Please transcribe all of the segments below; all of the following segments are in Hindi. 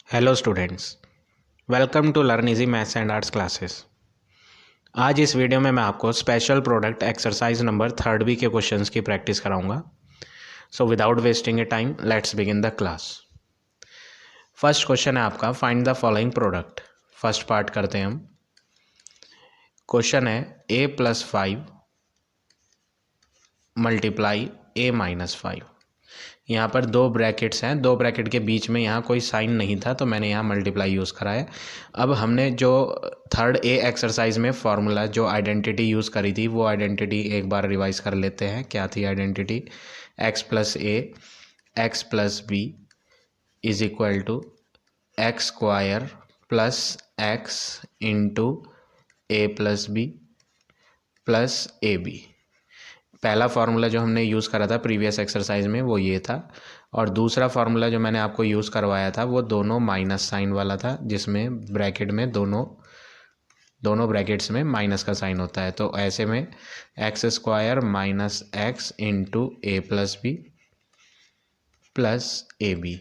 Hello students, welcome to learn easy maths and arts classes. आज इस वीडियो में मैं आपको स्पेशल प्रोडक्ट एक्सरसाइज नंबर 3 के क्वेश्चंस की प्रैक्टिस कराऊंगा। So without wasting A time let's begin the class. First question है आपका, find the following product. First part करते हैं हम। क्वेश्चन है a+5 मल्टीप्लाई a-5। यहाँ पर दो ब्रैकेट्स हैं, दो ब्रैकेट के बीच में यहाँ कोई साइन नहीं था तो मैंने यहाँ मल्टीप्लाई यूज़ करा है। अब हमने जो थर्ड ए एक्सरसाइज में फॉर्मूला जो आइडेंटिटी यूज़ करी थी वो आइडेंटिटी एक बार रिवाइज कर लेते हैं। क्या थी identity? x+a x+b is equal to x² plus x into a+b plus ab। पहला फार्मूला जो हमने यूज़ करा था प्रीवियस एक्सरसाइज में वो ये था, और दूसरा फार्मूला जो मैंने आपको यूज़ करवाया था वो दोनों माइनस साइन वाला था, जिसमें ब्रैकेट में दोनों ब्रैकेट्स में माइनस का साइन होता है। तो ऐसे में x² minus x into a+b plus ab,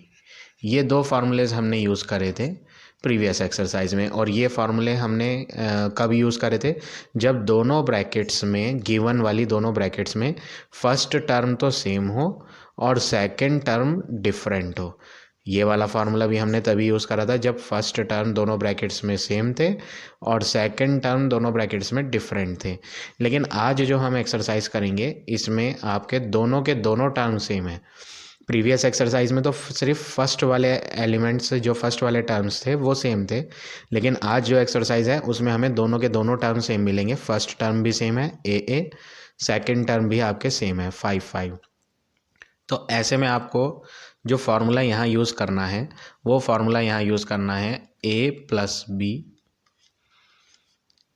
ये दो फार्मूलेज हमने यूज़ करे थे प्रीवियस एक्सरसाइज में। और ये फार्मूले हमने कब यूज़ करे थे? जब दोनों ब्रैकेट्स में, गिवन वाली दोनों ब्रैकेट्स में फर्स्ट टर्म तो सेम हो और सेकंड टर्म डिफरेंट हो। ये वाला फार्मूला भी हमने तभी यूज़ करा था जब फर्स्ट टर्म दोनों ब्रैकेट्स में सेम थे और सेकंड टर्म दोनों ब्रैकेट्स में डिफरेंट थे। लेकिन आज जो हम एक्सरसाइज करेंगे इसमें आपके दोनों के दोनों टर्म सेम है। प्रीवियस एक्सरसाइज में तो सिर्फ फर्स्ट वाले एलिमेंट्स, जो फर्स्ट वाले टर्म्स थे वो सेम थे, लेकिन आज जो एक्सरसाइज है उसमें हमें दोनों के दोनों टर्म सेम मिलेंगे। फर्स्ट टर्म भी सेम है a, सेकंड टर्म भी आपके सेम है 5। तो ऐसे में आपको जो फार्मूला यहाँ यूज़ करना है वो फार्मूला यहाँ यूज़ करना है a+b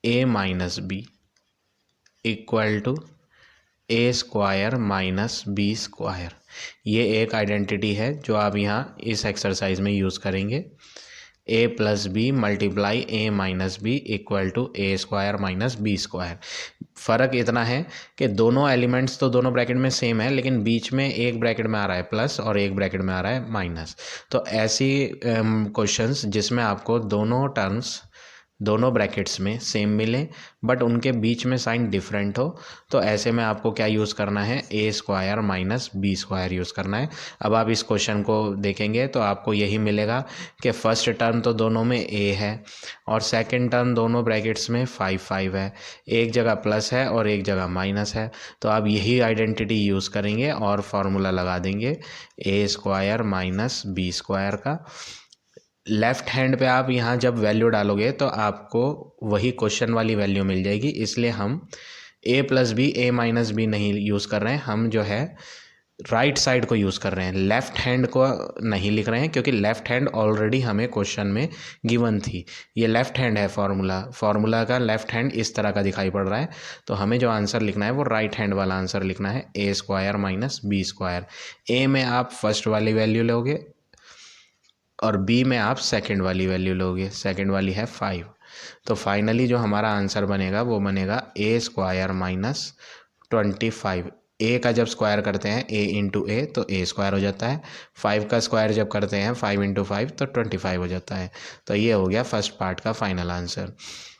a-b equal to a² minus b²। ये एक आइडेंटिटी है जो आप यहाँ इस एक्सरसाइज में यूज़ करेंगे। a+b multiply a-b equal to a² minus b²। फ़र्क इतना है कि दोनों एलिमेंट्स तो दोनों ब्रैकेट में सेम है, लेकिन बीच में एक ब्रैकेट में आ रहा है प्लस और एक ब्रैकेट में आ रहा है माइनस। तो ऐसी क्वेश्चंस जिसमें आपको दोनों टर्म्स दोनों ब्रैकेट्स में सेम मिले बट उनके बीच में साइन डिफरेंट हो, तो ऐसे में आपको क्या यूज़ करना है? a² माइनस b² यूज़ करना है। अब आप इस क्वेश्चन को देखेंगे तो आपको यही मिलेगा कि फर्स्ट टर्म तो दोनों में a है और सेकंड टर्म दोनों ब्रैकेट्स में 5 है, एक जगह प्लस है और एक जगह माइनस है। तो आप यही आइडेंटिटी यूज़ करेंगे और फार्मूला लगा देंगे a² माइनस b² का। लेफ़्ट हैंड पे आप यहाँ जब वैल्यू डालोगे तो आपको वही क्वेश्चन वाली वैल्यू मिल जाएगी, इसलिए हम a+b a-b नहीं यूज़ कर रहे हैं, हम जो है राइट साइड को यूज़ कर रहे हैं, लेफ़्ट हैंड को नहीं लिख रहे हैं, क्योंकि लेफ़्ट हैंड ऑलरेडी हमें क्वेश्चन में गिवन थी। ये लेफ़्ट हैंड है फार्मूला का लेफ़्ट हैंड इस तरह का दिखाई पड़ रहा है, तो हमें जो आंसर लिखना है वो राइट हैंड वाला आंसर लिखना है a² माइनस b²। a में आप फर्स्ट वाली वैल्यू लोगे और b में आप सेकंड वाली वैल्यू लोगे, सेकंड वाली है 5। तो फाइनली जो हमारा आंसर बनेगा वो बनेगा a² माइनस 25। a का जब स्क्वायर करते हैं a इंटू a तो a² हो जाता है, 5 का स्क्वायर जब करते हैं 5 इंटू 5 तो 25 हो जाता है। तो ये हो गया फर्स्ट पार्ट का फाइनल आंसर।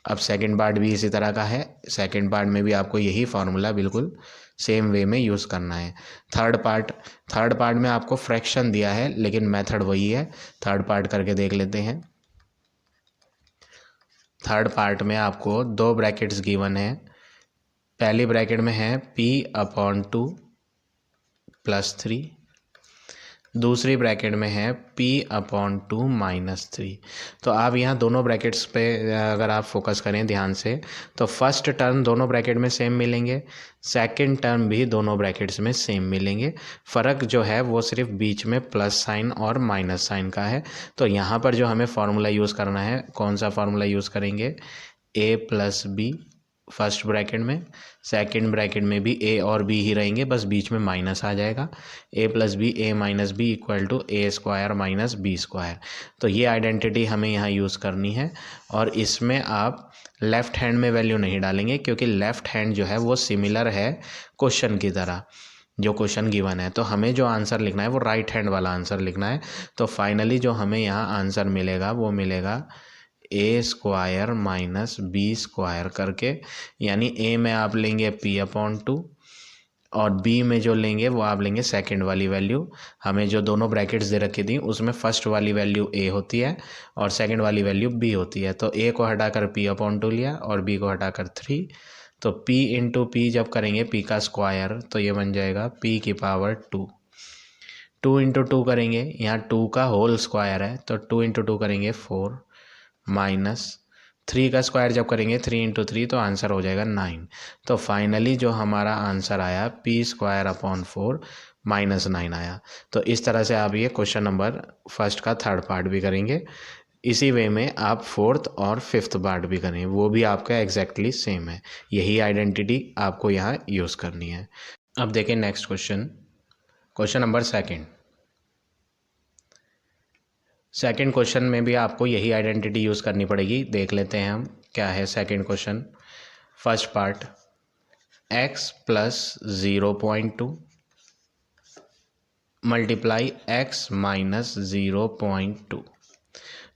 अब सेकंड पार्ट भी इसी तरह का है, सेकंड पार्ट में भी आपको यही फार्मूला बिल्कुल सेम वे में यूज़ करना है। थर्ड पार्ट में आपको फ्रैक्शन दिया है लेकिन मेथड वही है। थर्ड पार्ट करके देख लेते हैं। थर्ड पार्ट में आपको दो ब्रैकेट्स गिवन है। पहली ब्रैकेट में है p/2 प्लस 3, दूसरी ब्रैकेट में है p/2 माइनस 3। तो आप यहाँ दोनों ब्रैकेट्स पे अगर आप फोकस करें ध्यान से तो फर्स्ट टर्म दोनों ब्रैकेट में सेम मिलेंगे, सेकंड टर्म भी दोनों ब्रैकेट्स में सेम मिलेंगे। फ़र्क जो है वो सिर्फ बीच में प्लस साइन और माइनस साइन का है। तो यहाँ पर जो हमें फार्मूला यूज़ करना है, कौन सा फार्मूला यूज़ करेंगे? a+b फर्स्ट ब्रैकेट में, सेकंड ब्रैकेट में भी a और b ही रहेंगे, बस बीच में माइनस आ जाएगा। a+b a-b equal to a² minus b²। तो ये आइडेंटिटी हमें यहाँ यूज़ करनी है और इसमें आप लेफ़्ट हैंड में वैल्यू नहीं डालेंगे, क्योंकि लेफ़्ट हैंड जो है वो सिमिलर है क्वेश्चन की तरह। जो क्वेश्चन गिवन है। तो हमें जो आंसर लिखना है वो राइट हैंड वाला आंसर लिखना है। तो फाइनली जो हमें यहाँ आंसर मिलेगा वो मिलेगा ए स्क्वायर माइनस बी स्क्वायर करके, यानी ए में आप लेंगे p/2 और बी में जो लेंगे वो आप लेंगे सेकंड वाली वैल्यू। हमें जो दोनों ब्रैकेट्स दे रखी थी उसमें फर्स्ट वाली वैल्यू ए होती है और सेकंड वाली वैल्यू बी होती है। तो ए को हटाकर p/2 लिया और बी को हटाकर 3। तो p इंटू पी जब करेंगे p का स्क्वायर तो ये बन जाएगा p⁻²। 2 इंटू 2 करेंगे, यहाँ 2 का होल स्क्वायर है तो 2 इंटू 2 करेंगे 4 माइनस 3 का स्क्वायर जब करेंगे 3 इंटू 3 तो आंसर हो जाएगा 9। तो फाइनली जो हमारा आंसर आया p²/4 -9 आया। तो इस तरह से आप ये क्वेश्चन नंबर फर्स्ट का थर्ड पार्ट भी करेंगे। इसी वे में आप फोर्थ और फिफ्थ पार्ट भी करें, वो भी आपका एग्जैक्टली सेम है। यही आइडेंटिटी आपको यहाँ यूज़ करनी है। अब देखें next question, question number second question में भी आपको यही आइडेंटिटी यूज़ करनी पड़ेगी। देख लेते हैं हम क्या है second question. First part x + 0.2 multiply x - 0.2।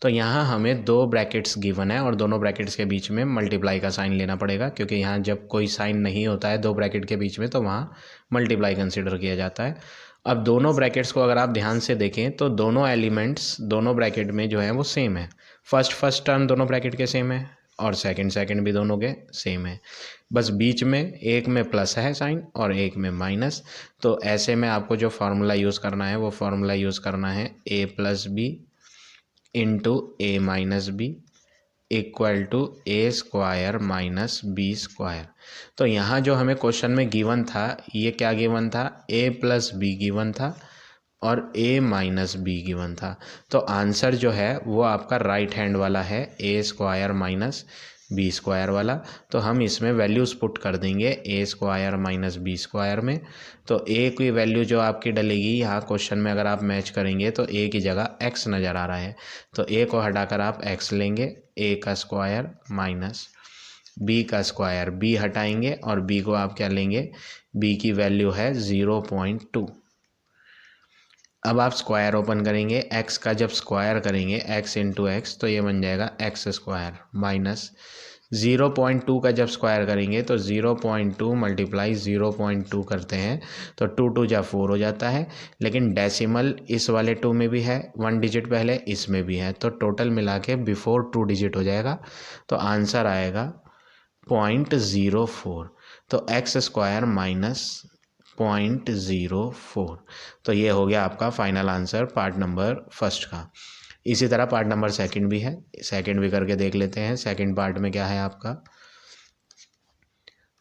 तो यहाँ हमें दो ब्रैकेट्स गिवन है और दोनों ब्रैकेट्स के बीच में मल्टीप्लाई का साइन लेना पड़ेगा, क्योंकि यहाँ जब कोई साइन नहीं होता है दो ब्रैकेट के बीच में तो वहाँ मल्टीप्लाई कंसिडर किया जाता है। अब दोनों ब्रैकेट्स को अगर आप ध्यान से देखें तो दोनों एलिमेंट्स दोनों ब्रैकेट में जो है वो सेम है। फर्स्ट टर्म दोनों ब्रैकेट के सेम है और सेकंड भी दोनों के सेम है, बस बीच में एक में प्लस है साइन और एक में माइनस। तो ऐसे में आपको जो फार्मूला यूज़ करना है वो फार्मूला यूज़ करना है a + b into a - b equal to a² - b²। तो यहाँ जो हमें क्वेश्चन में गिवन था ये क्या गिवन था, a + b गिवन था और a - b गिवन था। तो आंसर जो है वो आपका राइट हैंड वाला है, a² - b² वाला। तो हम इसमें वैल्यूज़ पुट कर देंगे a² - b² में। तो a की वैल्यू जो आपकी डलेगी यहाँ क्वेश्चन में अगर आप मैच करेंगे तो a की जगह x नज़र आ रहा है, तो a को हटाकर आप x लेंगे, a का स्क्वायर माइनस b का स्क्वायर, b हटाएंगे और b को आप क्या लेंगे, b की वैल्यू है 0.2। अब आप स्क्वायर ओपन करेंगे, x का जब स्क्वायर करेंगे x इंटू एक्स तो ये बन जाएगा x² माइनस 0.2 का जब स्क्वायर करेंगे तो 0.2 मल्टीप्लाई 0.2 करते हैं तो 2 2 जा 4 हो जाता है। लेकिन डेसिमल इस वाले 2 में भी है, 1 डिजिट पहले इसमें भी है, तो टोटल मिला के बिफोर 2 डिजिट हो जाएगा। तो आंसर आएगा 0.04। तो x² माइनस 0.04। तो ये हो गया आपका final answer part number first का। इसी तरह पार्ट नंबर सेकंड भी है, सेकंड भी करके देख लेते हैं। सेकंड पार्ट में क्या है आपका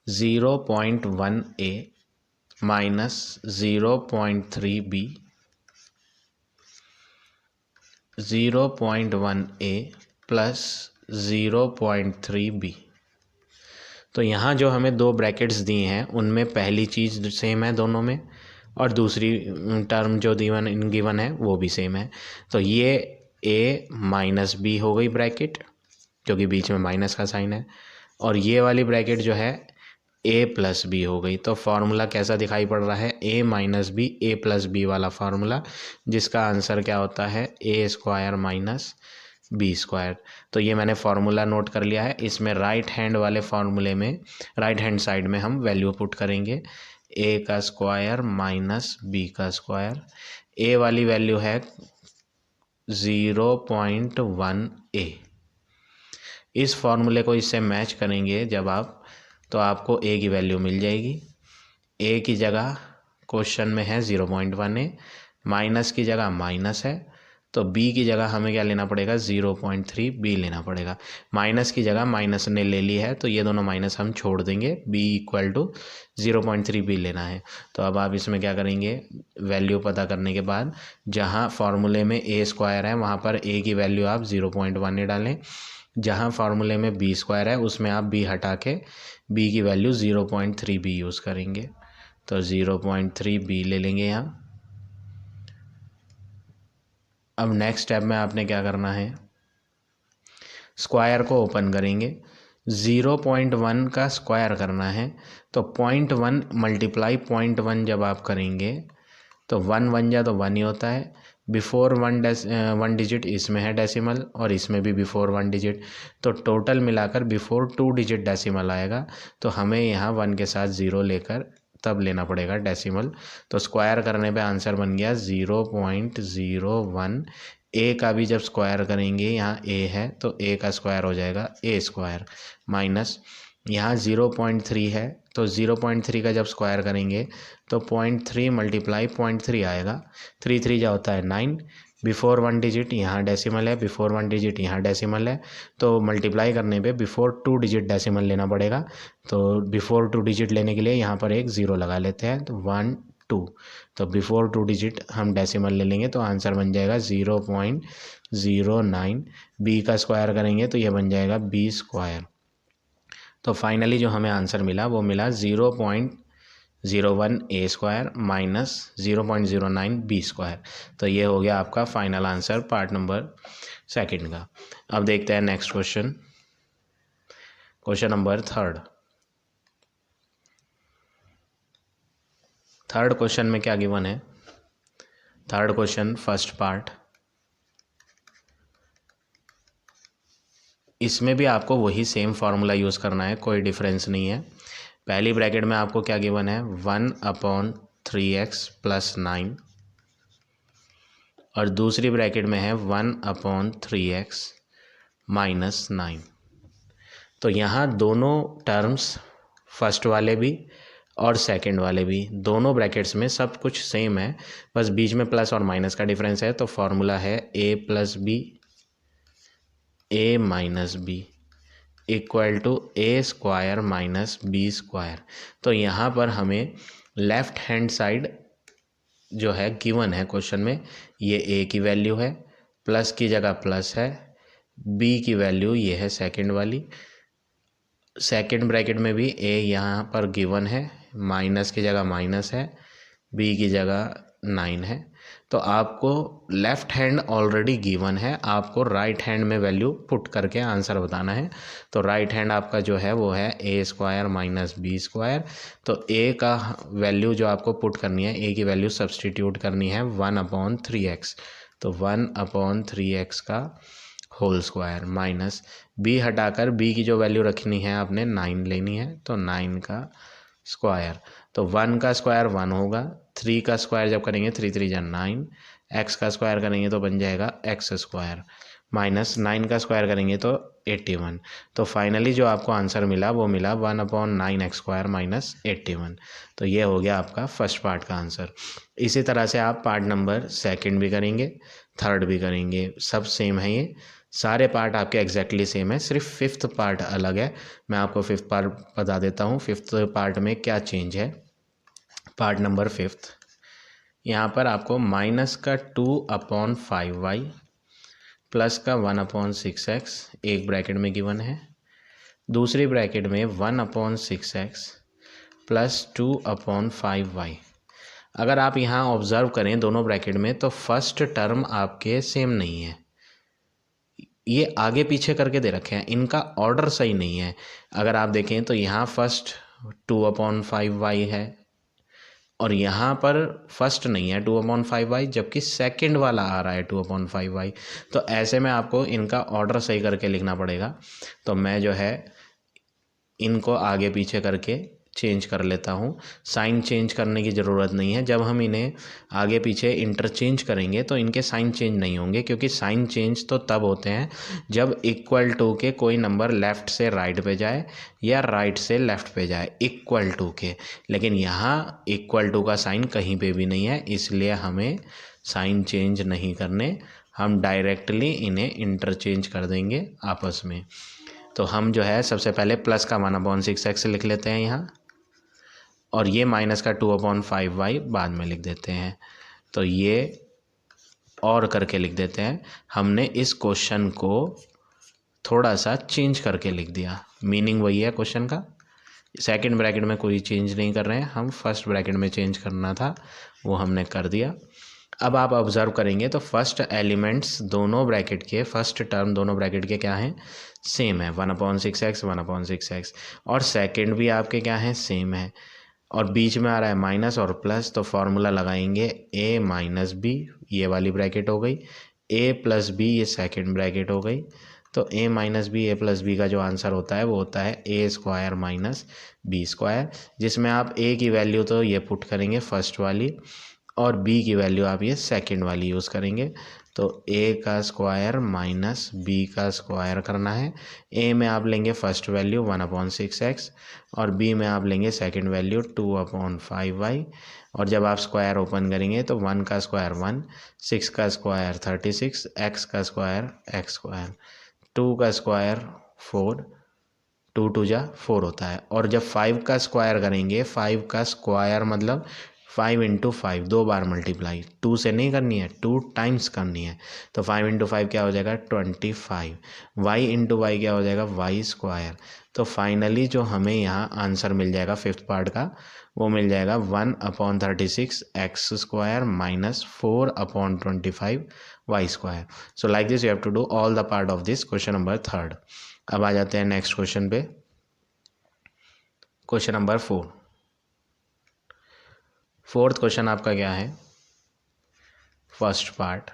0.1a minus 0.3b 0.1a plus 0.3b। तो यहाँ जो हमें दो ब्रैकेट्स दिए हैं उनमें पहली चीज़ सेम है दोनों में और दूसरी टर्म जो गिवन है वो भी सेम है। तो ये a - b हो गई ब्रैकेट, क्योंकि बीच में माइनस का साइन है, और ये वाली ब्रैकेट जो है a + b हो गई। तो फार्मूला कैसा दिखाई पड़ रहा है, a - b a + b वाला फार्मूला, जिसका आंसर क्या होता है a² - b²। तो ये मैंने फार्मूला नोट कर लिया है। इसमें राइट हैंड वाले फार्मूले में राइट हैंड साइड में हम वैल्यू पुट करेंगे, a का स्क्वायर माइनस b का स्क्वायर। a वाली वैल्यू है 0.1a। इस फार्मूले को इससे मैच करेंगे जब आप, तो आपको a की वैल्यू मिल जाएगी। a की जगह क्वेश्चन में है 0.1a, माइनस की जगह माइनस है, तो b की जगह हमें क्या लेना पड़ेगा 0.3b लेना पड़ेगा। माइनस की जगह माइनस ने ले ली है तो ये दोनों माइनस हम छोड़ देंगे, b = 0.3b लेना है। तो अब आप इसमें क्या करेंगे, वैल्यू पता करने के बाद जहाँ फार्मूले में a² है वहाँ पर a की वैल्यू आप 0.1 डालें, जहाँ फार्मूले में b² है उसमें आप b हटा के b की वैल्यू 0.3b यूज़ करेंगे। तो 0.3b ले लेंगे यहाँ। अब नेक्स्ट स्टेप में आपने क्या करना है, स्क्वायर को ओपन करेंगे, 0.1 का स्क्वायर करना है तो 0.1 मल्टीप्लाई 0.1 जब आप करेंगे तो 1 1 जा तो 1 ही होता है। बिफोर 1 डिजिट इसमें है डेसिमल और इसमें भी बिफोर 1 डिजिट, तो टोटल मिलाकर बिफोर 2 डिजिट डेसिमल आएगा। तो हमें यहाँ 1 के साथ 0 लेकर तब लेना पड़ेगा डेसिमल। तो स्क्वायर करने पे आंसर बन गया 0.01। ए का भी जब स्क्वायर करेंगे, यहाँ ए है तो ए का स्क्वायर हो जाएगा ए स्क्वायर, माइनस यहाँ 0.3 है तो 0.3 का जब स्क्वायर करेंगे तो 0.3 मल्टीप्लाई 0.3 आएगा। 3 3 जा होता है 9। बिफोर 1 डिजिट यहाँ डेसिमल है, बिफोर 1 डिजिट यहाँ डेसिमल है, तो मल्टीप्लाई करने पे बिफोर 2 डिजिट डेसिमल लेना पड़ेगा। तो बिफोर 2 डिजिट लेने के लिए यहाँ पर एक 0 लगा लेते हैं, तो 1 2, तो बिफोर 2 डिजिट हम डेसिमल ले लेंगे तो आंसर बन जाएगा 0.09। बी का स्क्वायर करेंगे तो ये बन जाएगा बी स्क्वायर। तो फाइनली जो हमें आंसर मिला वो मिला 0.01 ए स्क्वायर माइनस 0.09 बी स्क्वायर। तो ये हो गया आपका फाइनल आंसर पार्ट नंबर 2 का। अब देखते हैं next question, question number 3। Third question में क्या गिवन है? थर्ड क्वेश्चन फर्स्ट पार्ट, इसमें भी आपको वही सेम फार्मूला यूज़ करना है, कोई डिफरेंस नहीं है। पहली ब्रैकेट में आपको क्या गिवन है 1/3x + 9 और दूसरी ब्रैकेट में है 1/3x - 9। तो यहाँ दोनों टर्म्स, फर्स्ट वाले भी और सेकंड वाले भी, दोनों ब्रैकेट्स में सब कुछ सेम है, बस बीच में प्लस और माइनस का डिफरेंस है। तो फॉर्मूला है a + b a - b = a² - b²। तो यहाँ पर हमें लेफ्ट हैंड साइड जो है गिवन है क्वेश्चन में, ये a की वैल्यू है, प्लस की जगह प्लस है, b की वैल्यू ये है सेकंड वाली, सेकंड ब्रैकेट में भी a यहाँ पर गिवन है, माइनस की जगह माइनस है, b की जगह 9 है। तो आपको लेफ़्ट हैंड ऑलरेडी गिवन है, आपको राइट हैंड में वैल्यू पुट करके आंसर बताना है। तो राइट हैंड आपका जो है वो है a² - b²। तो a का वैल्यू जो आपको पुट करनी है, a की वैल्यू सब्सटीट्यूट करनी है 1/3x, तो 1/3x का होल स्क्वायर माइनस b हटाकर b की जो वैल्यू रखनी है आपने 9 लेनी है, तो 9 का स्क्वायर। तो 1 का स्क्वायर 1 होगा, 3 का स्क्वायर जब करेंगे 3 3 जा 9, x का स्क्वायर करेंगे तो बन जाएगा x² माइनस 9 का स्क्वायर करेंगे तो 81। तो फाइनली जो आपको आंसर मिला वो मिला 1/9x² - 81। तो ये हो गया आपका फर्स्ट पार्ट का आंसर। इसी तरह से आप पार्ट नंबर 2 भी करेंगे, थर्ड भी करेंगे, सब सेम है, ये सारे पार्ट आपके एग्जैक्टली सेम है, सिर्फ 5th पार्ट अलग है। मैं आपको 5th पार्ट बता देता हूँ 5th पार्ट में क्या चेंज है। पार्ट नंबर 5th, यहाँ पर आपको माइनस का 2/5y प्लस का 1/6x एक ब्रैकेट में गिवन है, दूसरी ब्रैकेट में 1/6x प्लस 2/5y। अगर आप यहाँ ऑब्जर्व करें दोनों ब्रैकेट में तो फर्स्ट टर्म आपके सेम नहीं है, ये आगे पीछे करके दे रखे हैं, इनका ऑर्डर सही नहीं है। अगर आप देखें तो यहाँ फर्स्ट 2/5y है और यहाँ पर फर्स्ट नहीं है 2/5y, जबकि सेकंड वाला आ रहा है 2/5y। तो ऐसे में आपको इनका ऑर्डर सही करके लिखना पड़ेगा। तो मैं जो है इनको आगे पीछे करके चेंज कर लेता हूँ, साइन चेंज करने की ज़रूरत नहीं है। जब हम इन्हें आगे पीछे इंटरचेंज करेंगे तो इनके साइन चेंज नहीं होंगे, क्योंकि साइन चेंज तो तब होते हैं जब इक्वल टू के कोई नंबर लेफ़्ट से राइट पे जाए या राइट से लेफ़्ट पे जाए, इक्वल टू के। लेकिन यहाँ इक्वल टू का साइन कहीं पे भी नहीं है, इसलिए हमें साइन चेंज नहीं करने, हम डायरेक्टली इन्हें इंटरचेंज कर देंगे आपस में। तो हम जो है सबसे पहले प्लस का 1/6x लिख लेते हैं यहाँ, और ये माइनस का 2/5y बाद में लिख देते हैं। तो ये और करके लिख देते हैं, हमने इस क्वेश्चन को थोड़ा सा चेंज करके लिख दिया, मीनिंग वही है क्वेश्चन का। सेकंड ब्रैकेट में कोई चेंज नहीं कर रहे हैं हम, फर्स्ट ब्रैकेट में चेंज करना था वो हमने कर दिया। अब आप ऑब्जर्व करेंगे तो फर्स्ट एलिमेंट्स दोनों ब्रैकेट के, फर्स्ट टर्म दोनों ब्रैकेट के क्या हैं, सेम है, 1/6x 1/6x। और सेकंड भी आपके क्या है, सेम है। और बीच में आ रहा है माइनस और प्लस, तो फॉर्मूला लगाएंगे a माइनस बी, ये वाली ब्रैकेट हो गई, a प्लस बी ये सेकंड ब्रैकेट हो गई। तो a minus B a plus B का जो आंसर होता है वो होता है a square minus B square, जिसमें आप a की वैल्यू तो ये पुट करेंगे फर्स्ट वाली और b की वैल्यू आप ये सेकंड वाली यूज़ करेंगे। तो a का स्क्वायर माइनस b का स्क्वायर करना है। a में आप लेंगे फर्स्ट वैल्यू 1/6x और b में आप लेंगे सेकंड वैल्यू 2/5y। और जब आप स्क्वायर ओपन करेंगे तो 1 का स्क्वायर 1, 6 का स्क्वायर 36, x का स्क्वायर x स्क्वायर, 2 का स्क्वायर 4, 2 2 जा 4 होता है। और जब 5 का स्क्वायर करेंगे, 5 का स्क्वायर मतलब 5 × 5 2 बार मल्टीप्लाई, 2 से नहीं करनी है, 2 टाइम्स करनी है। तो 5 × 5 क्या हो जाएगा 25, y × y क्या हो जाएगा y स्क्वायर। तो फाइनली जो हमें यहाँ आंसर मिल जाएगा फिफ्थ पार्ट का, वो मिल जाएगा 1/36 x square minus 4/25 y square. So like this you have to do all the part of this question number 3। अब आ जाते हैं नेक्स्ट क्वेश्चन पे, क्वेश्चन नंबर 4। फोर्थ क्वेश्चन आपका क्या है, first part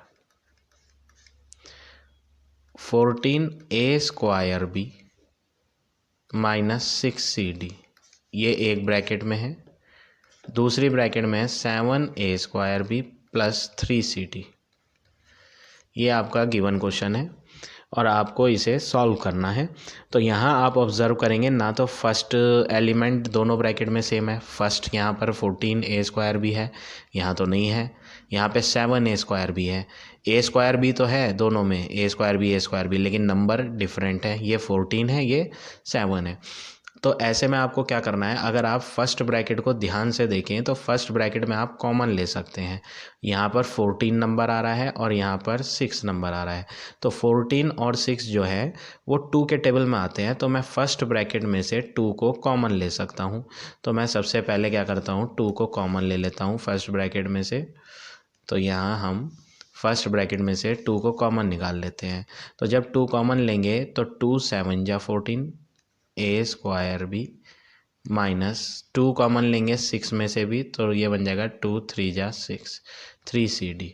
14a square B minus 6cd, ये एक ब्रैकेट में है। दूसरी ब्रैकेट में है 7a square B plus 3cd। ये आपका गिवन क्वेश्चन है और आपको इसे सॉल्व करना है। तो यहाँ आप ऑब्जर्व करेंगे ना, तो फर्स्ट एलिमेंट दोनों ब्रैकेट में सेम है। फर्स्ट यहाँ पर 14a स्क्वायर भी है, यहाँ तो नहीं है। यहाँ पे 7a स्क्वायर भी है, a स्क्वायर भी तो है दोनों में, a स्क्वायर भी, लेकिन नंबर डिफरेंट है, ये 14 है, ये 7 है। तो ऐसे में आपको क्या करना है, अगर आप फर्स्ट ब्रैकेट को ध्यान से देखें तो फर्स्ट ब्रैकेट में आप कॉमन ले सकते हैं। यहाँ पर 14 नंबर आ रहा है और यहाँ पर 6 नंबर आ रहा है। तो 14 और 6 जो है वो 2 के टेबल में आते हैं, तो मैं फर्स्ट ब्रैकेट में से 2 को कॉमन ले सकता हूँ। तो मैं सबसे पहले क्या करता हूँ, 2 को कॉमन ले लेता हूँ फर्स्ट ब्रैकेट में से। तो यहाँ हम फर्स्ट ब्रैकेट में से 2 को कॉमन निकाल लेते हैं। तो जब 2 कॉमन लेंगे तो 2 7 जा 14 a square B minus 2 common लेंगे 6 में से भी, तो ये बन जाएगा 2 3 जा 6 3cd।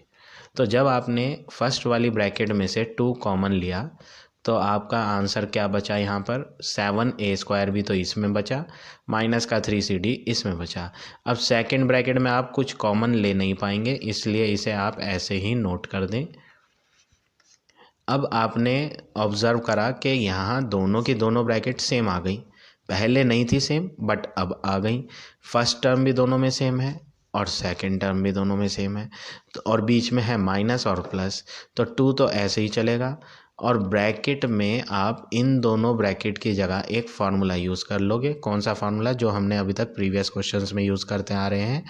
तो जब आपने फर्स्ट वाली ब्रैकेट में से 2 कॉमन लिया तो आपका आंसर क्या बचा, यहाँ पर 7a स्क्वायर भी तो इसमें बचा, माइनस का 3cd इसमें बचा। अब सेकंड ब्रैकेट में आप कुछ कॉमन ले नहीं पाएंगे, इसलिए इसे आप ऐसे ही नोट कर दें। अब आपने ऑब्ज़र्व करा कि यहाँ दोनों की दोनों ब्रैकेट सेम आ गई, पहले नहीं थी सेम बट अब आ गई। फर्स्ट टर्म भी दोनों में सेम है और सेकंड टर्म भी दोनों में सेम है, तो और बीच में है माइनस और प्लस, तो 2 तो ऐसे ही चलेगा। और ब्रैकेट में आप इन दोनों ब्रैकेट की जगह एक फार्मूला यूज़ कर लोगे। कौन सा फार्मूला, जो हमने अभी तक प्रीवियस क्वेश्चंस में यूज़ करते आ रहे हैं,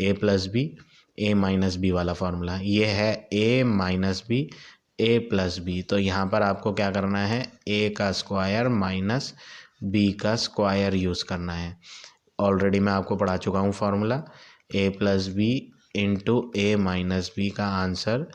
a plus B a minus B वाला फार्मूला। ये है a minus B a plus B. तो यहाँ पर आपको क्या करना है, a का स्क्वायर माइनस b का स्क्वायर यूज़ करना है। ऑलरेडी मैं आपको पढ़ा चुका हूँ formula, a plus B into a minus B का answer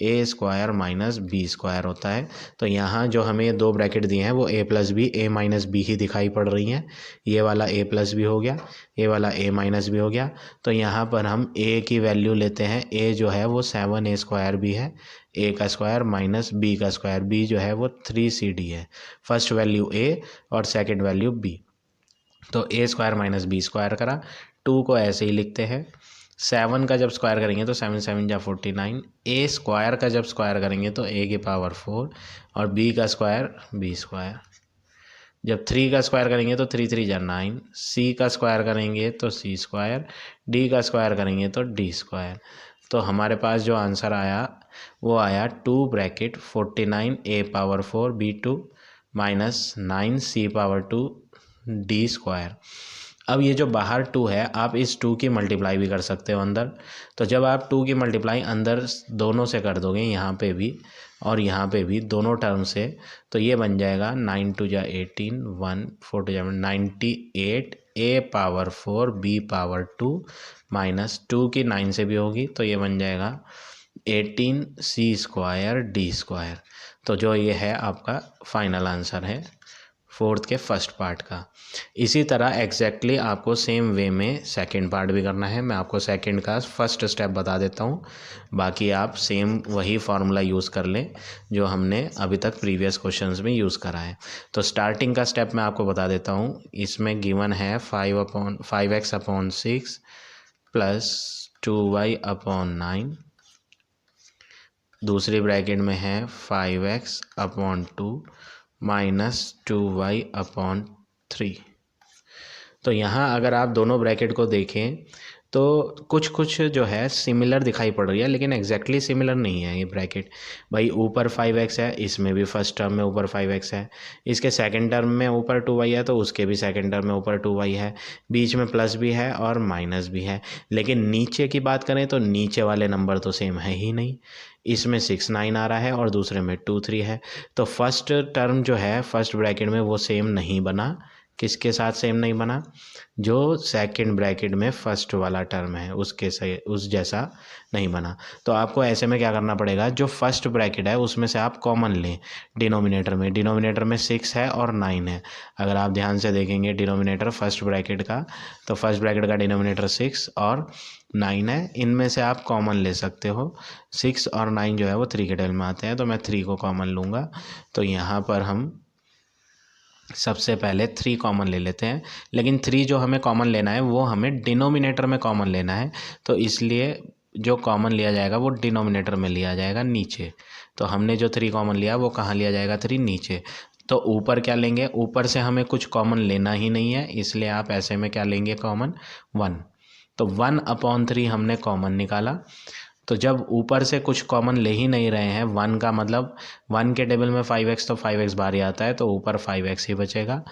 a square minus B square होता है। तो यहाँ जो हमें 2 ब्रैकेट दिए हैं वो a plus B a minus B ही दिखाई पड़ रही हैं। ये वाला a प्लस बी हो गया, ये वाला a माइनस बी हो गया। तो यहाँ पर हम a की वैल्यू लेते हैं, a जो है वो 7a स्क्वायर बी है, a का स्क्वायर माइनस b का स्क्वायर, b जो है वो 3cd है। फर्स्ट वैल्यू a और सेकेंड वैल्यू b। तो a square minus B square करा, 2 को ऐसे ही लिखते हैं। 7 का जब स्क्वायर करेंगे तो 7 7 जा 49, a स्क्वायर का जब स्क्वायर करेंगे तो a की पावर 4 और b का स्क्वायर b स्क्वायर। जब 3 का स्क्वायर करेंगे तो 3 3 जा 9, c का स्क्वायर करेंगे तो c स्क्वायर, d का स्क्वायर करेंगे तो d स्क्वायर। तो हमारे पास जो आंसर आया वो आया 2 bracket 49 a power 4 b2 minus 9 c power 2 d square. अब ये जो बाहर 2 है, आप इस 2 की मल्टीप्लाई भी कर सकते हो अंदर। तो जब आप 2 की मल्टीप्लाई अंदर दोनों से कर दोगे, यहाँ पे भी और यहाँ पे भी दोनों टर्म से, तो ये बन जाएगा 9 2 जा 18 1 4 2 जा 98 a⁴ b⁴ -2 की 9 से भी होगी तो ये बन जाएगा 18c² d²। तो जो ये है आपका फाइनल आंसर है फोर्थ के फर्स्ट पार्ट का। इसी तरह एग्जैक्टली आपको सेम वे में सेकंड पार्ट भी करना है। मैं आपको सेकंड का फर्स्ट स्टेप बता देता हूँ, बाकी आप सेम वही फार्मूला यूज़ कर लें जो हमने अभी तक प्रीवियस क्वेश्चंस में यूज़ करा है। तो स्टार्टिंग का स्टेप मैं आपको बता देता हूँ। इसमें गिवन है 5x/6 प्लस 2y/9, दूसरी ब्रैकेट में है 5x/2 माइनस 2y/3। तो यहाँ अगर आप दोनों ब्रैकेट को देखें तो कुछ जो है सिमिलर दिखाई पड़ रही है, लेकिन एग्जैक्टली सिमिलर नहीं है ये ब्रैकेट। भाई ऊपर 5x है, इसमें भी फर्स्ट टर्म में ऊपर 5x है, इसके सेकंड टर्म में ऊपर 2y है तो उसके भी सेकंड टर्म में ऊपर 2y है, बीच में प्लस भी है और माइनस भी है। लेकिन नीचे की बात करें तो नीचे वाले नंबर तो सेम है ही नहीं। इसमें 6 9 आ रहा है और दूसरे में 2 3 है। तो फर्स्ट टर्म जो है फर्स्ट ब्रैकेट में वो सेम नहीं बना। किसके साथ सेम नहीं बना? जो सेकंड ब्रैकेट में फर्स्ट वाला टर्म है उसके से उस जैसा नहीं बना। तो आपको ऐसे में क्या करना पड़ेगा, जो फर्स्ट ब्रैकेट है उसमें से आप कॉमन लें डिनोमिनेटर में 6 है और 9 है। अगर आप ध्यान से देखेंगे डिनोमिनेटर फर्स्ट ब्रैकेट का, तो फर्स्ट ब्रैकेट का डिनोमिनेटर 6 और 9 है। इनमें से आप कॉमन ले सकते हो। 6 और 9 जो है वो 3 के टेबल में आते हैं, तो मैं 3 को कॉमन लूँगा। तो यहाँ पर हम सबसे पहले 3 कॉमन ले लेते हैं, लेकिन 3 जो हमें कॉमन लेना है वो हमें डिनोमिनेटर में कॉमन लेना है। तो इसलिए जो कॉमन लिया जाएगा वो डिनोमिनेटर में लिया जाएगा नीचे। तो हमने जो 3 कॉमन लिया वो कहाँ लिया जाएगा? 3 नीचे। तो ऊपर क्या लेंगे? ऊपर से हमें कुछ कॉमन लेना ही नहीं है, इसलिए आप ऐसे में क्या लेंगे कॉमन? 1। तो 1/3 हमने कॉमन निकाला। तो जब ऊपर से कुछ कॉमन ले ही नहीं रहे हैं, 1 का मतलब 1 के टेबल में 5x तो 5x बाहर ही आता है, तो ऊपर 5x ही बचेगा।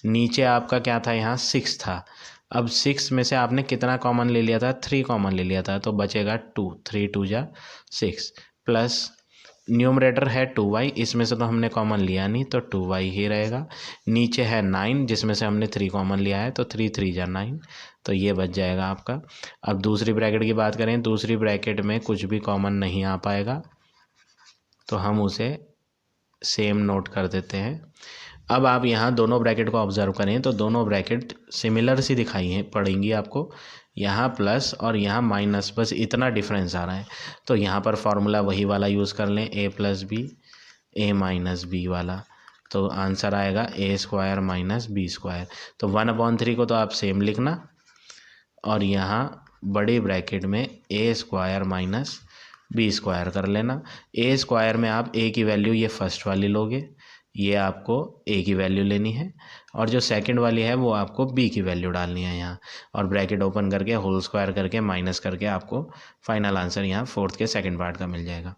नीचे आपका क्या था? यहाँ 6 था। अब 6 में से आपने कितना कॉमन ले लिया था? 3 कॉमन ले लिया था, तो बचेगा 2। 3 2 जा 6 प्लस न्यूमरेटर है 2y, इसमें से तो हमने कॉमन लिया नहीं तो 2y ही रहेगा। नीचे है 9 जिसमें से हमने 3 कॉमन लिया है, तो 3 3 जा 9, तो ये बच जाएगा आपका। अब दूसरी ब्रैकेट की बात करें, दूसरी ब्रैकेट में कुछ भी कॉमन नहीं आ पाएगा, तो हम उसे सेम नोट कर देते हैं। अब आप यहाँ दोनों ब्रैकेट को ऑब्जर्व करें तो दोनों ब्रैकेट सिमिलर सी दिखाई हैं पड़ेंगी आपको। यहाँ प्लस और यहाँ माइनस, बस इतना डिफरेंस आ रहा है। तो यहाँ पर फॉर्मूला वही वाला यूज़ कर लें, a + b a - b वाला। तो आंसर आएगा a² - b²। तो 1/3 को तो आप सेम लिखना, और यहाँ बड़ी ब्रैकेट में a² - b² कर लेना। a² में आप a की वैल्यू ये फर्स्ट वाली लोगे, ये आपको a की वैल्यू लेनी है, और जो सेकंड वाली है वो आपको b की वैल्यू डालनी है यहाँ, और ब्रैकेट ओपन करके होल स्क्वायर करके माइनस करके आपको फाइनल आंसर यहाँ फोर्थ के सेकंड पार्ट का मिल जाएगा।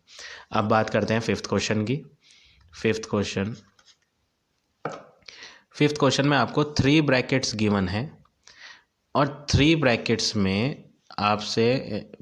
अब बात करते हैं फिफ्थ क्वेश्चन की। फिफ्थ क्वेश्चन में आपको 3 ब्रैकेट्स गिवन है, और 3 ब्रैकेट्स में आपसे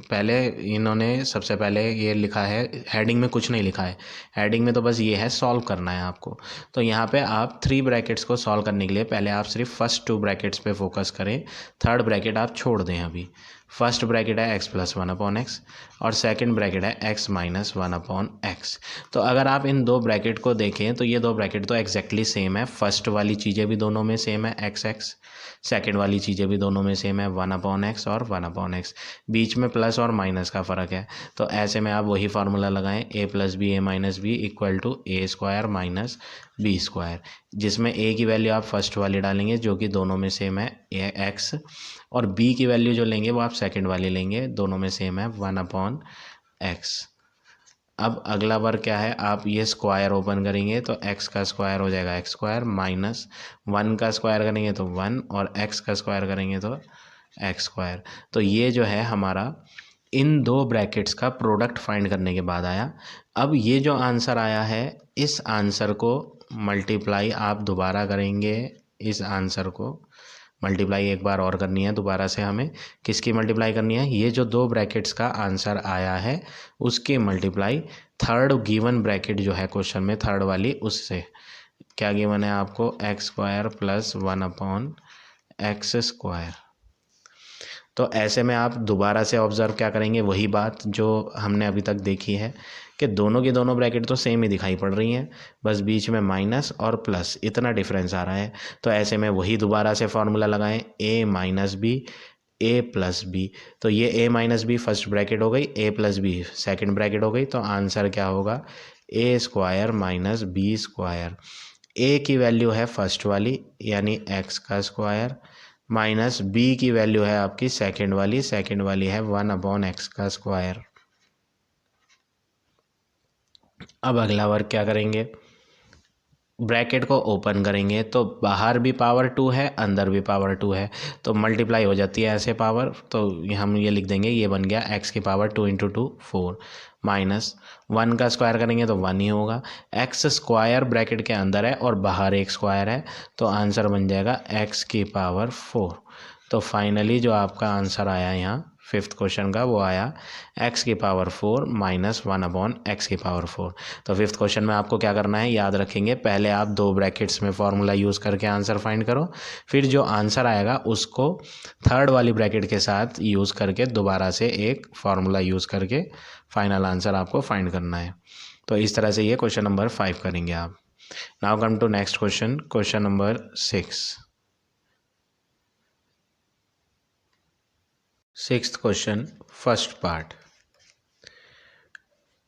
पहले इन्होंने सबसे पहले ये लिखा है, हेडिंग में कुछ नहीं लिखा है, हेडिंग में तो बस ये है सॉल्व करना है आपको। तो यहाँ पे आप 3 ब्रैकेट्स को सॉल्व करने के लिए पहले आप सिर्फ फर्स्ट 2 ब्रैकेट्स पे फोकस करें, थर्ड ब्रैकेट आप छोड़ दें अभी। फर्स्ट ब्रैकेट है x + 1/x और सेकंड ब्रैकेट है x - 1/x। तो अगर आप इन 2 ब्रैकेट को देखें तो ये 2 ब्रैकेट तो एग्जैक्टली सेम है। फर्स्ट वाली चीज़ें भी दोनों में सेम है x, सेकंड वाली चीज़ें भी दोनों में सेम है 1/x और 1/x, बीच में प्लस और माइनस का फ़र्क है। तो ऐसे में आप वही फार्मूला लगाएं, a + b a - b = a² - b², जिसमें a की वैल्यू आप फर्स्ट वाली डालेंगे जो कि दोनों में सेम है x, और b की वैल्यू जो लेंगे वो आप सेकंड वाली लेंगे, दोनों में सेम है 1/x। अब अगला बार क्या है, आप ये स्क्वायर ओपन करेंगे तो x का स्क्वायर हो जाएगा x² माइनस 1 का स्क्वायर करेंगे तो 1, और x का स्क्वायर करेंगे तो x²। तो ये जो है हमारा इन 2 ब्रैकेट्स का प्रोडक्ट फाइंड करने के बाद आया। अब ये जो आंसर आया है, इस आंसर को मल्टीप्लाई आप दोबारा करेंगे, इस आंसर को मल्टीप्लाई एक बार और करनी है दोबारा से। हमें किसकी मल्टीप्लाई करनी है? ये जो 2 ब्रैकेट्स का आंसर आया है उसके मल्टीप्लाई थर्ड गिवन ब्रैकेट जो है क्वेश्चन में, थर्ड वाली, उससे। क्या गिवन है आपको? x² + 1/x x square. तो ऐसे में आप दोबारा से ऑब्ज़र्व क्या करेंगे, वही बात जो हमने अभी तक देखी है कि दोनों की दोनों ब्रैकेट तो सेम ही दिखाई पड़ रही हैं, बस बीच में माइनस और प्लस इतना डिफरेंस आ रहा है। तो ऐसे में वही दोबारा से फॉर्मूला लगाएं, ए माइनस बी ए प्लस बी। तो ये ए माइनस बी फर्स्ट ब्रैकेट हो गई, ए प्लस बी सेकेंड ब्रैकेट हो गई। तो आंसर क्या होगा, ए स्क्वायर माइनस बी स्क्वायर। ए की वैल्यू है फर्स्ट वाली यानी एक्स का स्क्वायर, माइनस बी की वैल्यू है आपकी सेकेंड वाली है 1/x का स्क्वायर। अब अगला वर्क क्या करेंगे, ब्रैकेट को ओपन करेंगे तो बाहर भी पावर 2 है, अंदर भी पावर 2 है, तो मल्टीप्लाई हो जाती है ऐसे पावर। तो हम ये लिख देंगे, ये बन गया x की पावर 2 × 2 4 माइनस 1 का स्क्वायर करेंगे तो 1 ही होगा। एक्स स्क्वायर ब्रैकेट के अंदर है और बाहर एक स्क्वायर है, तो आंसर बन जाएगा x की पावर 4। तो फाइनली जो आपका आंसर आया यहाँ फिफ्थ क्वेश्चन का, वो आया x की पावर 4 माइनस 1/x की पावर 4। तो फिफ्थ क्वेश्चन में आपको क्या करना है, याद रखेंगे, पहले आप दो ब्रैकेट्स में फॉर्मूला यूज़ करके आंसर फाइंड करो, फिर जो आंसर आएगा उसको थर्ड वाली ब्रैकेट के साथ यूज़ करके दोबारा से एक फार्मूला यूज़ करके फाइनल आंसर आपको फाइंड करना है। तो इस तरह से ये क्वेश्चन नंबर 5 करेंगे आप। Now come to next question, question number 6। Sixth question first part,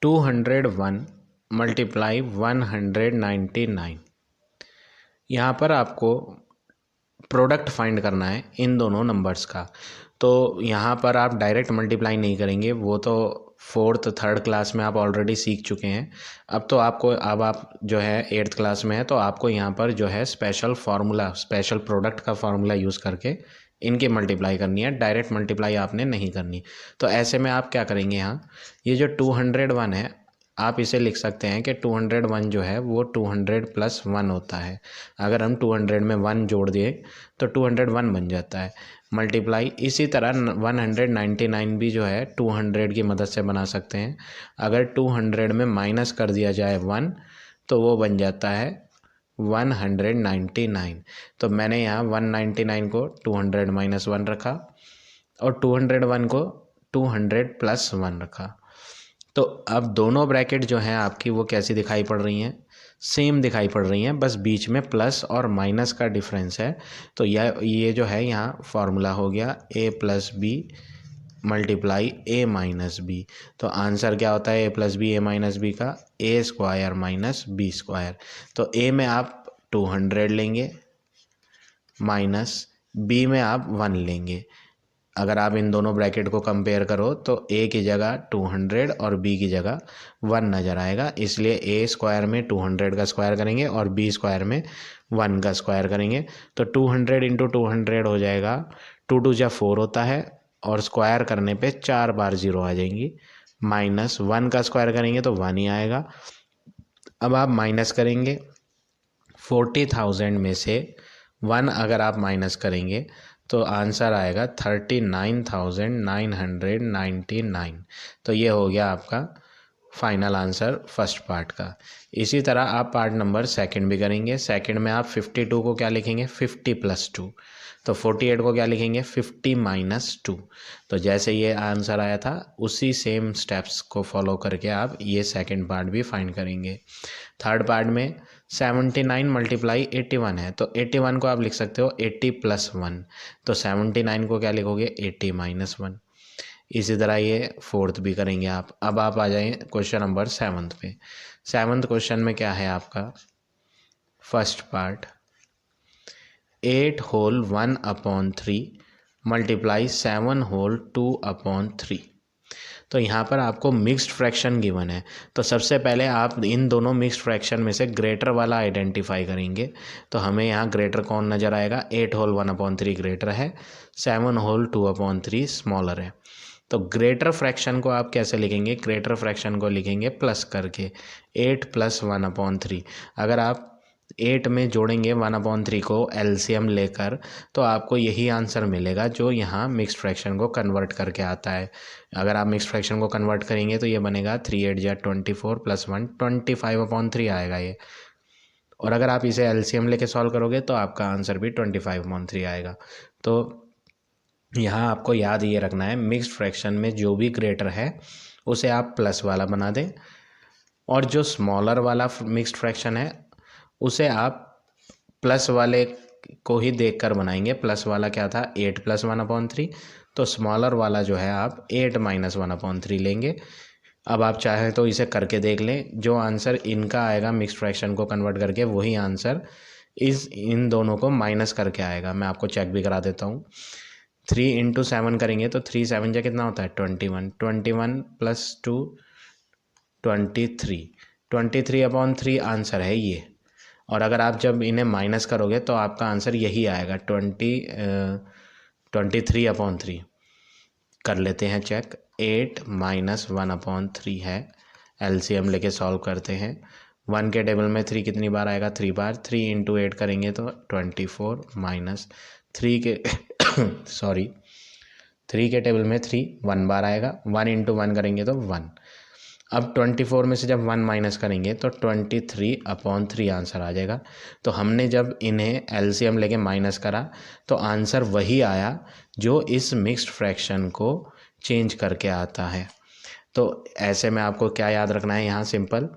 201 multiply 199। यहाँ पर आपको प्रोडक्ट फाइंड करना है इन दोनों नंबर्स का। तो यहाँ पर आप डायरेक्ट मल्टीप्लाई नहीं करेंगे, वो तो फोर्थ थर्ड क्लास में आप ऑलरेडी सीख चुके हैं। अब आप जो है 8th क्लास में है, तो आपको यहाँ पर जो है स्पेशल प्रोडक्ट का फार्मूला यूज़ करके इनकी मल्टीप्लाई करनी है, डायरेक्ट मल्टीप्लाई आपने नहीं करनी। तो ऐसे में आप क्या करेंगे, यहाँ ये जो 201 है आप इसे लिख सकते हैं कि 201 जो है वो 200 + 1 होता है। अगर हम 200 में 1 जोड़ दिए तो 201 बन जाता है। मल्टीप्लाई इसी तरह 199 भी जो है 200 की मदद से बना सकते हैं। अगर 200 में माइनस कर दिया जाए 1 तो वो बन जाता है 199। तो मैंने यहाँ 199 को 200 - 1 रखा और 201 को 200 + 1 रखा। तो अब दोनों ब्रैकेट जो हैं आपकी वो कैसी दिखाई पड़ रही हैं, सेम दिखाई पड़ रही हैं, बस बीच में प्लस और माइनस का डिफरेंस है। तो ये जो है यहाँ फार्मूला हो गया a + b multiply a - b। तो आंसर क्या होता है a + b a - b का, a square minus b square. तो a में आप 200 लेंगे माइनस b में आप 1 लेंगे। अगर आप इन दोनों ब्रैकेट को कंपेयर करो तो a की जगह 200 और b की जगह 1 नज़र आएगा, इसलिए a स्क्वायर में 200 का स्क्वायर करेंगे और b स्क्वायर में 1 का स्क्वायर करेंगे। तो 200 × 200 हो जाएगा, 2 × 2 = 4 होता है और स्क्वायर करने पे 4 बार 0 आ जाएंगी, माइनस 1 का स्क्वायर करेंगे तो 1 ही आएगा। अब आप माइनस करेंगे 40,000 में से 1 अगर आप माइनस करेंगे तो आंसर आएगा 39,999। तो ये हो गया आपका फाइनल आंसर फर्स्ट पार्ट का। इसी तरह आप पार्ट नंबर सेकंड भी करेंगे। सेकंड में आप 52 को क्या लिखेंगे, 50 + 2। तो 48 को क्या लिखेंगे, 50 - 2। तो जैसे ये आंसर आया था उसी सेम स्टेप्स को फॉलो करके आप ये सेकंड पार्ट भी फाइंड करेंगे। थर्ड पार्ट में 79 मल्टीप्लाई 81 है, तो 81 को आप लिख सकते हो 80 + 1। तो 79 को क्या लिखोगे, 80 - 1। इसी तरह ये फोर्थ भी करेंगे आप। अब आप आ जाएं क्वेश्चन नंबर 7 पे। 7th क्वेश्चन में क्या है आपका, first part 8 whole 1/3 multiply 7 whole 2/3। तो यहाँ पर आपको मिक्स्ड फ्रैक्शन गिवन है, तो सबसे पहले आप इन दोनों मिक्स्ड फ्रैक्शन में से ग्रेटर वाला आइडेंटिफाई करेंगे। तो हमें यहाँ ग्रेटर कौन नज़र आएगा, 8 होल 1/3 ग्रेटर है, 7 होल 2/3 स्मॉलर है। तो ग्रेटर फ्रैक्शन को आप कैसे लिखेंगे, ग्रेटर फ्रैक्शन को लिखेंगे प्लस करके, 8 + 1/3। अगर आप 8 में जोड़ेंगे 1/3 को एलसीएम लेकर तो आपको यही आंसर मिलेगा जो यहाँ मिक्स्ड फ्रैक्शन को कन्वर्ट करके आता है। अगर आप मिक्स्ड फ्रैक्शन को कन्वर्ट करेंगे तो ये बनेगा 3 × 8 = 24 + 1 25/3 आएगा ये। और अगर आप इसे एलसीएम लेके सॉल्व करोगे तो आपका आंसर भी 25/3 आएगा। तो यहाँ आपको याद ये रखना है, मिक्स्ड फ्रैक्शन में जो भी ग्रेटर है उसे आप प्लस वाला बना दें, और जो स्मॉलर वाला मिक्स्ड फ्रैक्शन है उसे आप प्लस वाले को ही देखकर बनाएंगे। प्लस वाला क्या था, 8 + 1/3, तो स्मॉलर वाला जो है आप 8 - 1/3 लेंगे। अब आप चाहें तो इसे करके देख लें, जो आंसर इनका आएगा मिक्स्ड फ्रैक्शन को कन्वर्ट करके वही आंसर इन दोनों को माइनस करके आएगा। मैं आपको चेक भी करा देता हूँ। 3 × 7 करेंगे तो 3 7 जा कितना होता है 21, 21 + 2 23, 23/3 आंसर है ये। और अगर आप जब इन्हें माइनस करोगे तो आपका आंसर यही आएगा 23/3 कर लेते हैं चेक। 8 - 1/3 है, एलसीएम लेके सॉल्व करते हैं। 1 के टेबल में 3 कितनी बार आएगा, 3 बार। 3 × 8 करेंगे तो 24 माइनस 3 के 3 के टेबल में 3 1 बार आएगा। 1 × 1 करेंगे तो 1। अब 24 में से जब 1 माइनस करेंगे तो 23/3 आंसर आ जाएगा। तो हमने जब इन्हें एलसीएम लेके माइनस करा तो आंसर वही आया जो इस मिक्स्ड फ्रैक्शन को चेंज करके आता है। तो ऐसे में आपको क्या याद रखना है, यहाँ सिंपल,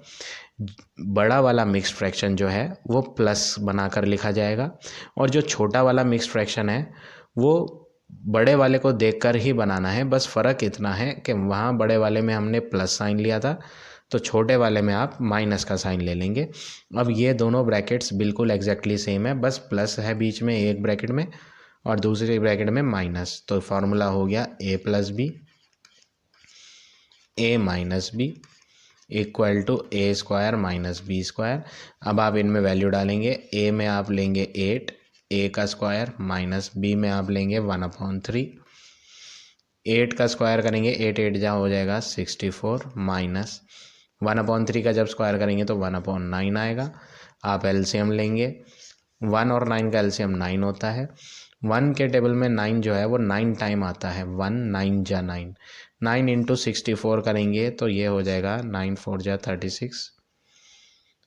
बड़ा वाला मिक्स्ड फ्रैक्शन जो है वो प्लस बनाकर लिखा जाएगा, और जो छोटा वाला मिक्स्ड फ्रैक्शन है वो बड़े वाले को देखकर ही बनाना है। बस फ़र्क इतना है कि वहाँ बड़े वाले में हमने प्लस साइन लिया था, तो छोटे वाले में आप माइनस का साइन ले लेंगे। अब ये दोनों ब्रैकेट्स बिल्कुल एग्जैक्टली सेम है, बस प्लस है बीच में एक ब्रैकेट में और दूसरे ब्रैकेट में माइनस। तो फार्मूला हो गया a + b a - b = a² - b²। अब आप इनमें वैल्यू डालेंगे। a में आप लेंगे 8, a का स्क्वायर, माइनस b में आप लेंगे 1/3। 8 का स्क्वायर करेंगे, 8 8 जा हो जाएगा 64, माइनस 1/3 का जब स्क्वायर करेंगे तो 1/9 आएगा। आप एलसीएम लेंगे, 1 और 9 का एलसीएम 9 होता है। 1 के टेबल में 9 जो है वो 9 टाइम आता है, 1 9 जा 9। 9 × 64 करेंगे तो ये हो जाएगा 9 4 जा 36,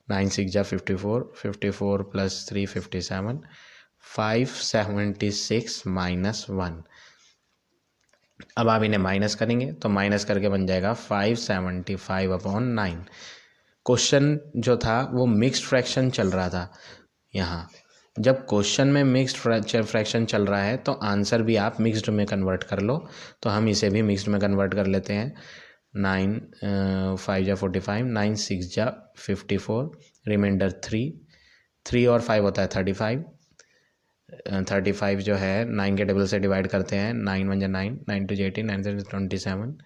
9 6 जा 54, 54 + 3 57, 576 - 1। अब आप इन्हें माइनस करेंगे तो माइनस करके बन जाएगा 575/9। क्वेश्चन जो था वो मिक्स्ड फ्रैक्शन चल रहा था। यहाँ जब क्वेश्चन में मिक्स्ड फ्रैक्शन चल रहा है तो आंसर भी आप मिक्स्ड में कन्वर्ट कर लो। तो हम इसे भी मिक्स्ड में कन्वर्ट कर लेते हैं। 9 5 जा 45, 9 6 जा 54, रिमाइंडर 3 और 5 होता है 35। 35 जो है 9 के टेबल से डिवाइड करते हैं। 9 1 जा 9, 9 2 जा 18, 9 7 27,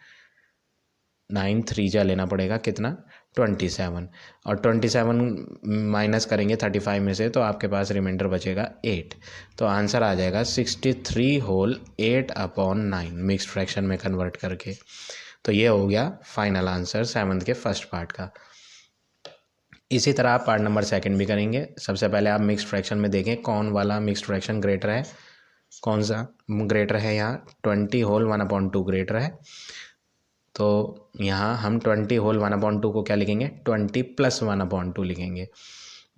9 3 जा लेना पड़ेगा कितना 27, और 27 माइनस करेंगे 35 में से तो आपके पास रिमाइंडर बचेगा 8। तो आंसर आ जाएगा 63 होल 8/9 मिक्स्ड फ्रैक्शन में कन्वर्ट करके। तो ये हो गया फाइनल आंसर 7th के फर्स्ट पार्ट का। इसी तरह आप पार्ट नंबर 2 भी करेंगे। सबसे पहले आप मिक्स्ड फ्रैक्शन में देखें कौन वाला मिक्स्ड फ्रैक्शन ग्रेटर है, कौन सा ग्रेटर है। यहाँ 20 होल 1/2 ग्रेटर है, तो यहाँ हम 20 होल 1/2 को क्या लिखेंगे, 20 + 1/2 लिखेंगे।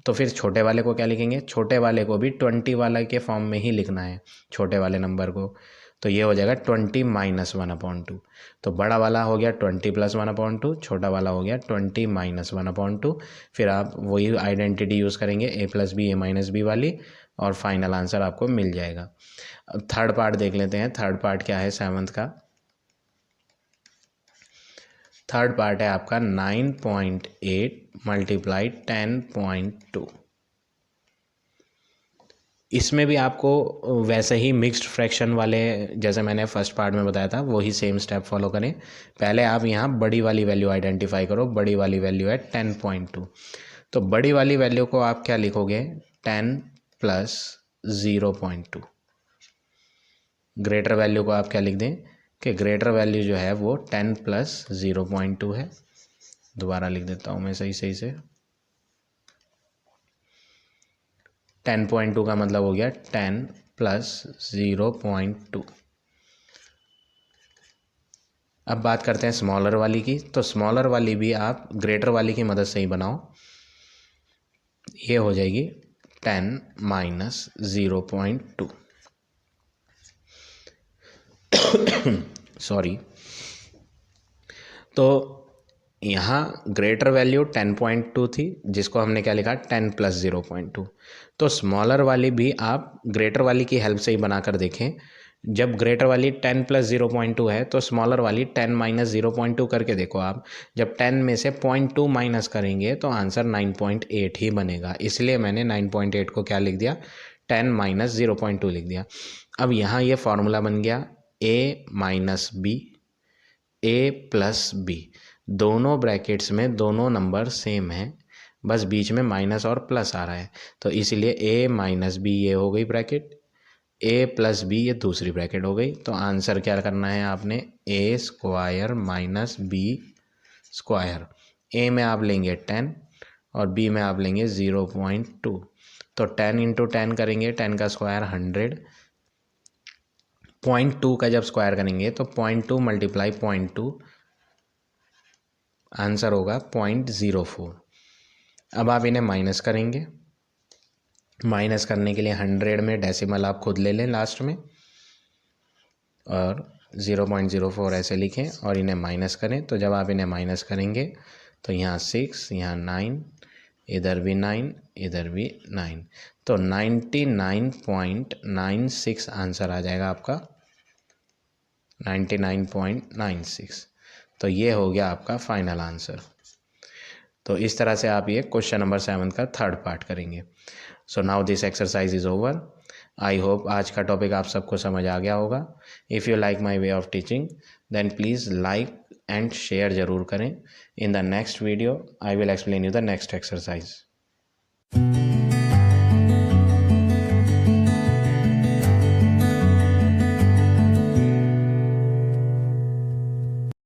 तो फिर छोटे वाले को क्या लिखेंगे, छोटे वाले को भी 20 वाले के फॉर्म में ही लिखना है छोटे वाले नंबर को। तो ये हो जाएगा 20 - 1/2। तो बड़ा वाला हो गया 20 + 1/2, छोटा वाला हो गया 20 - 1/2। फिर आप वही आइडेंटिटी यूज़ करेंगे a + b a - b वाली, और फाइनल आंसर आपको मिल जाएगा। अब थर्ड पार्ट देख लेते हैं। थर्ड पार्ट क्या है 7th का। थर्ड पार्ट है आपका 9.8 × 10.2। इसमें भी आपको वैसे ही मिक्स्ड फ्रैक्शन वाले, जैसे मैंने फर्स्ट पार्ट में बताया था, वही सेम स्टेप फॉलो करें। पहले आप यहाँ बड़ी वाली वैल्यू आइडेंटिफाई करो। बड़ी वाली वैल्यू है 10.2। तो बड़ी वाली वैल्यू को आप क्या लिखोगे, 10 + 0.2। ग्रेटर वैल्यू को आप क्या लिख दें कि ग्रेटर वैल्यू जो है वो 10 + 0.2 है। दोबारा लिख देता हूँ मैं सही से। 10.2 का मतलब हो गया 10 + 0.2। अब बात करते हैं स्मॉलर वाली की। तो स्मॉलर वाली भी आप ग्रेटर वाली की मदद से ही बनाओ। ये हो जाएगी 10 माइनस 0.2 सॉरी। तो यहाँ ग्रेटर वैल्यू 10.2 थी, जिसको हमने क्या लिखा 10 प्लस 0.2। तो स्मॉलर वाली भी आप ग्रेटर वाली की हेल्प से ही बनाकर देखें। जब ग्रेटर वाली 10 प्लस 0.2 है तो स्मॉलर वाली 10 माइनस 0.2 करके देखो आप। जब 10 में से 0.2 माइनस करेंगे तो आंसर 9.8 ही बनेगा, इसलिए मैंने 9.8 को क्या लिख दिया 10 माइनस 0.2 लिख दिया। अब यहाँ ये फॉर्मूला बन गया a minus B a plus B, दोनों ब्रैकेट्स में दोनों नंबर सेम हैं, बस बीच में माइनस और प्लस आ रहा है, तो इसीलिए a माइनस बी ये हो गई ब्रैकेट, a प्लस बी ये दूसरी ब्रैकेट हो गई। तो आंसर क्या करना है आपने a square minus B square. a में आप लेंगे 10 और b में आप लेंगे 0.2। तो 10 इंटू 10 करेंगे, 10 का स्क्वायर 100, 0.2 का जब स्क्वायर करेंगे तो 0.2 मल्टीप्लाई 0.2 आंसर होगा 0.04। अब आप इन्हें माइनस करेंगे, माइनस करने के लिए 100 में डेसिमल आप खुद ले लें लास्ट में और 0.04 ऐसे लिखें और इन्हें माइनस करें। तो जब आप इन्हें माइनस करेंगे तो यहाँ 6, यहाँ 9, इधर भी 9, इधर भी 9, तो 99.96 आंसर आ जाएगा आपका, 99.96। तो ये हो गया आपका फाइनल आंसर। तो इस तरह से आप ये क्वेश्चन नंबर 7 का थर्ड पार्ट करेंगे। So now this exercise is over. I hope आज का टॉपिक आप सबको समझ आ गया होगा। If you like my way of teaching then please like and share ज़रूर करें। In the next video I will explain you the next exercise.